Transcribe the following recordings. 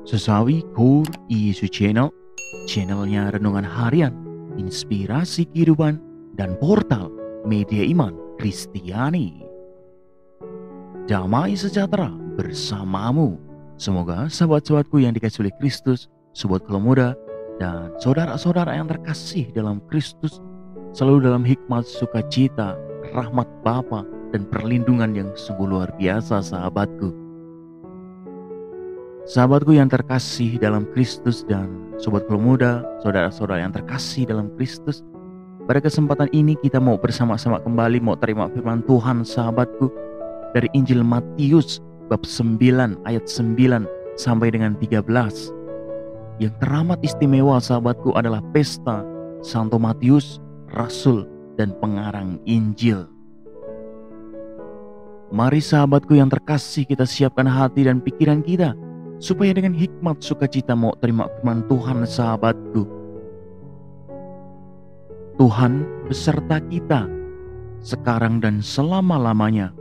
Sesawi Core Yesus Channel, channelnya renungan harian, inspirasi kehidupan, dan portal media iman Kristiani. Damai sejahtera bersamamu. Semoga sahabat-sahabatku yang dikasihi oleh Kristus, sobat kaum muda, dan saudara-saudara yang terkasih dalam Kristus selalu dalam hikmat, sukacita, rahmat Bapa, dan perlindungan yang sungguh luar biasa, sahabatku. Sahabatku yang terkasih dalam Kristus dan sobat kaum muda, saudara-saudara yang terkasih dalam Kristus, pada kesempatan ini kita mau bersama-sama kembali mau terima firman Tuhan, sahabatku, dari Injil Matius bab 9 ayat 9 sampai dengan 13. Yang teramat istimewa, sahabatku, adalah pesta Santo Matius, Rasul dan pengarang Injil. Mari sahabatku yang terkasih, kita siapkan hati dan pikiran kita supaya dengan hikmat sukacita mau terima firman Tuhan, sahabatku. Tuhan beserta kita sekarang dan selama-lamanya.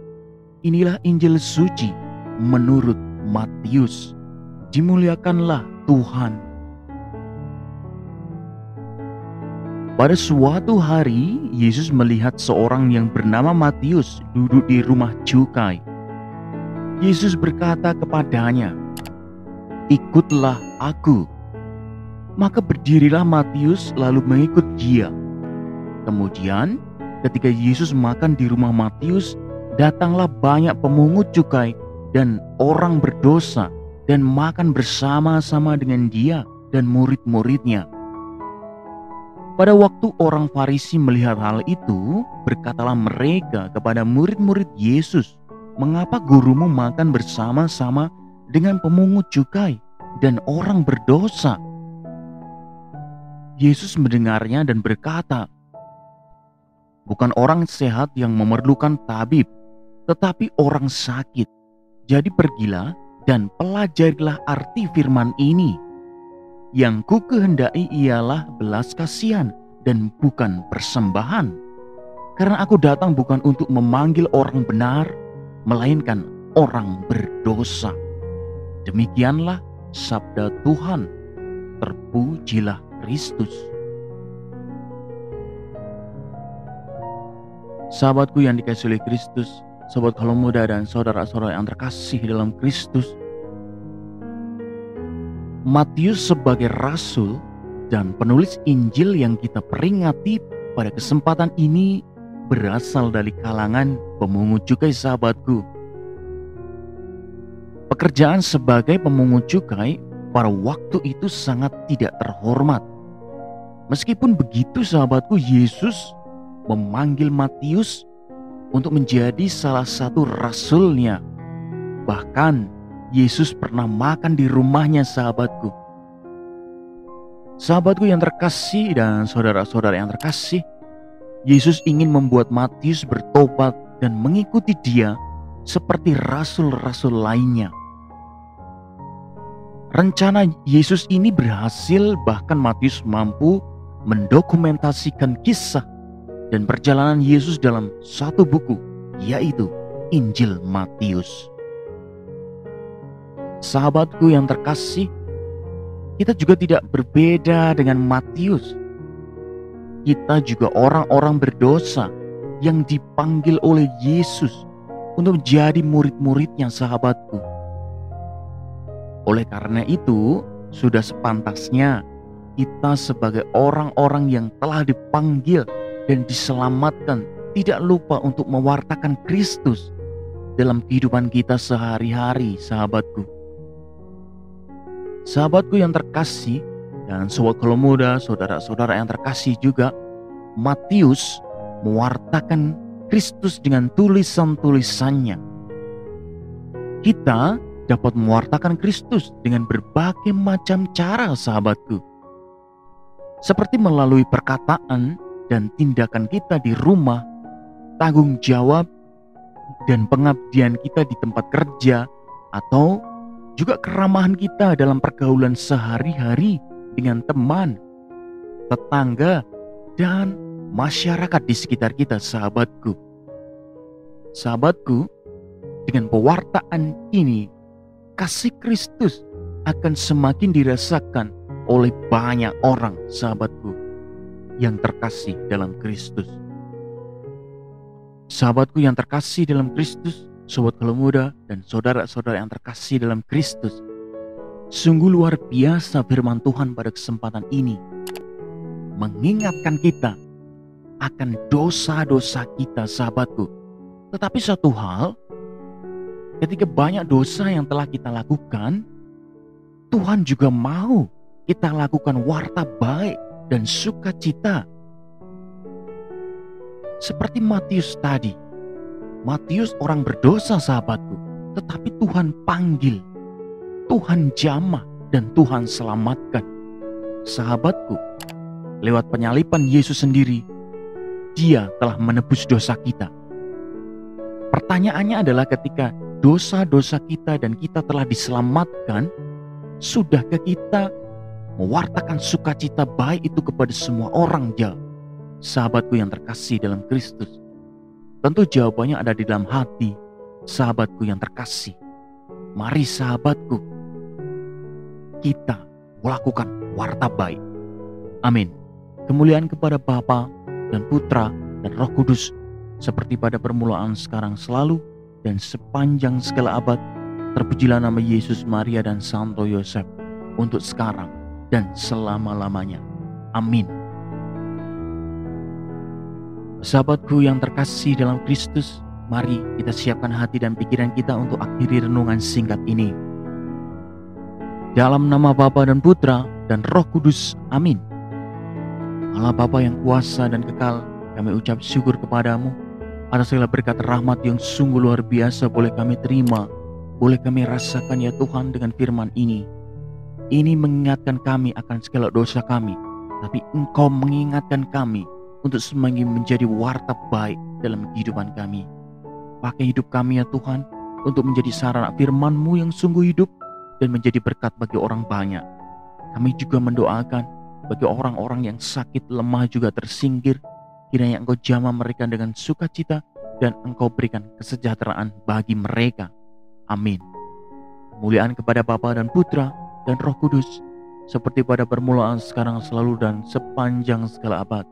Inilah Injil suci menurut Matius. Dimuliakanlah Tuhan. Pada suatu hari, Yesus melihat seorang yang bernama Matius duduk di rumah cukai. Yesus berkata kepadanya, "Ikutlah aku." Maka berdirilah Matius lalu mengikut dia. Kemudian ketika Yesus makan di rumah Matius, datanglah banyak pemungut cukai dan orang berdosa dan makan bersama-sama dengan dia dan murid-muridnya. Pada waktu orang Farisi melihat hal itu, berkatalah mereka kepada murid-murid Yesus, "Mengapa gurumu makan bersama-sama dengan pemungut cukai dan orang berdosa?" Yesus mendengarnya dan berkata, "Bukan orang sehat yang memerlukan tabib, tetapi orang sakit. Jadi pergilah dan pelajarilah arti firman ini. Yang ku kehendaki ialah belas kasihan dan bukan persembahan. Karena aku datang bukan untuk memanggil orang benar, melainkan orang berdosa." Demikianlah sabda Tuhan. Terpujilah Kristus. Sahabatku yang dikasihi oleh Kristus, sobat kaum muda dan saudara-saudara yang terkasih dalam Kristus, Matius sebagai rasul dan penulis Injil yang kita peringati pada kesempatan ini berasal dari kalangan pemungut cukai, sahabatku. Pekerjaan sebagai pemungut cukai pada waktu itu sangat tidak terhormat. Meskipun begitu, sahabatku, Yesus memanggil Matius untuk menjadi salah satu rasulnya. Bahkan Yesus pernah makan di rumahnya, sahabatku. Sahabatku yang terkasih dan saudara-saudara yang terkasih, Yesus ingin membuat Matius bertobat dan mengikuti dia seperti rasul-rasul lainnya. Rencana Yesus ini berhasil, bahkan Matius mampu mendokumentasikan kisah dan perjalanan Yesus dalam satu buku, yaitu Injil Matius. Sahabatku yang terkasih, kita juga tidak berbeda dengan Matius. Kita juga orang-orang berdosa yang dipanggil oleh Yesus untuk menjadi murid-muridnya, sahabatku. Oleh karena itu, sudah sepantasnya kita sebagai orang-orang yang telah dipanggil dan diselamatkan tidak lupa untuk mewartakan Kristus dalam kehidupan kita sehari-hari, sahabatku. Sahabatku yang terkasih dan sobat kaum muda, saudara-saudara yang terkasih juga, Matius mewartakan Kristus dengan tulisan-tulisannya. Kita dapat mewartakan Kristus dengan berbagai macam cara, sahabatku. Seperti melalui perkataan dan tindakan kita di rumah, tanggung jawab dan pengabdian kita di tempat kerja, atau juga keramahan kita dalam pergaulan sehari-hari dengan teman, tetangga, dan masyarakat di sekitar kita, sahabatku. Sahabatku, dengan pewartaan ini, kasih Kristus akan semakin dirasakan oleh banyak orang, sahabatku yang terkasih dalam Kristus. Sahabatku yang terkasih dalam Kristus, sobat kalau muda dan saudara-saudara yang terkasih dalam Kristus, sungguh luar biasa firman Tuhan pada kesempatan ini mengingatkan kita akan dosa-dosa kita, sahabatku. Tetapi satu hal, ketika banyak dosa yang telah kita lakukan, Tuhan juga mau kita lakukan warta baik dan sukacita. Seperti Matius tadi. Matius orang berdosa, sahabatku, tetapi Tuhan panggil, Tuhan jamah, dan Tuhan selamatkan. Sahabatku, lewat penyaliban Yesus sendiri, Dia telah menebus dosa kita. Pertanyaannya adalah ketika dosa-dosa kita dan kita telah diselamatkan, sudahkah kita mewartakan sukacita baik itu kepada semua orang, sahabatku yang terkasih dalam Kristus? Tentu jawabannya ada di dalam hati, sahabatku yang terkasih. Mari sahabatku, kita melakukan warta baik. Amin. Kemuliaan kepada Bapa dan Putra dan Roh Kudus, seperti pada permulaan, sekarang, selalu, dan sepanjang segala abad. Terpujilah nama Yesus, Maria, dan Santo Yosef, untuk sekarang dan selama-lamanya. Amin. Sahabatku yang terkasih dalam Kristus, mari kita siapkan hati dan pikiran kita untuk akhiri renungan singkat ini. Dalam nama Bapa dan Putra dan Roh Kudus. Amin. Allah Bapa yang kuasa dan kekal, kami ucap syukur kepadamu atas segala berkat rahmat yang sungguh luar biasa boleh kami terima, boleh kami rasakan ya Tuhan dengan firman ini. Ini mengingatkan kami akan segala dosa kami, tapi Engkau mengingatkan kami untuk semakin menjadi warta baik dalam kehidupan kami. Pakai hidup kami ya Tuhan, untuk menjadi sarana firman-Mu yang sungguh hidup dan menjadi berkat bagi orang banyak. Kami juga mendoakan bagi orang-orang yang sakit, lemah, juga tersingkir, kiranya Engkau jamah mereka dengan sukacita dan Engkau berikan kesejahteraan bagi mereka. Amin. Kemuliaan kepada Bapa dan Putra dan Roh Kudus, seperti pada permulaan, sekarang, selalu, dan sepanjang segala abad.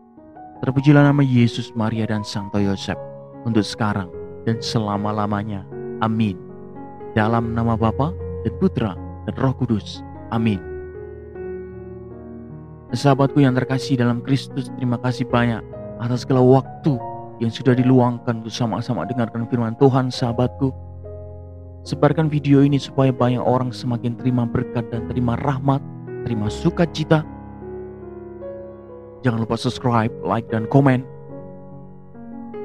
Terpujilah nama Yesus, Maria, dan Santo Yosef, untuk sekarang dan selama-lamanya. Amin. Dalam nama Bapa dan Putra dan Roh Kudus. Amin. Sahabatku yang terkasih dalam Kristus, terima kasih banyak atas segala waktu yang sudah diluangkan untuk sama-sama dengarkan firman Tuhan, sahabatku. Sebarkan video ini supaya banyak orang semakin terima berkat dan terima rahmat, terima sukacita. Jangan lupa subscribe, like, dan komen.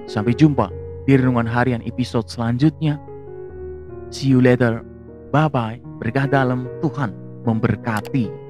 Sampai jumpa di renungan harian episode selanjutnya. See you later. Bye-bye. Berkah dalam, Tuhan memberkati.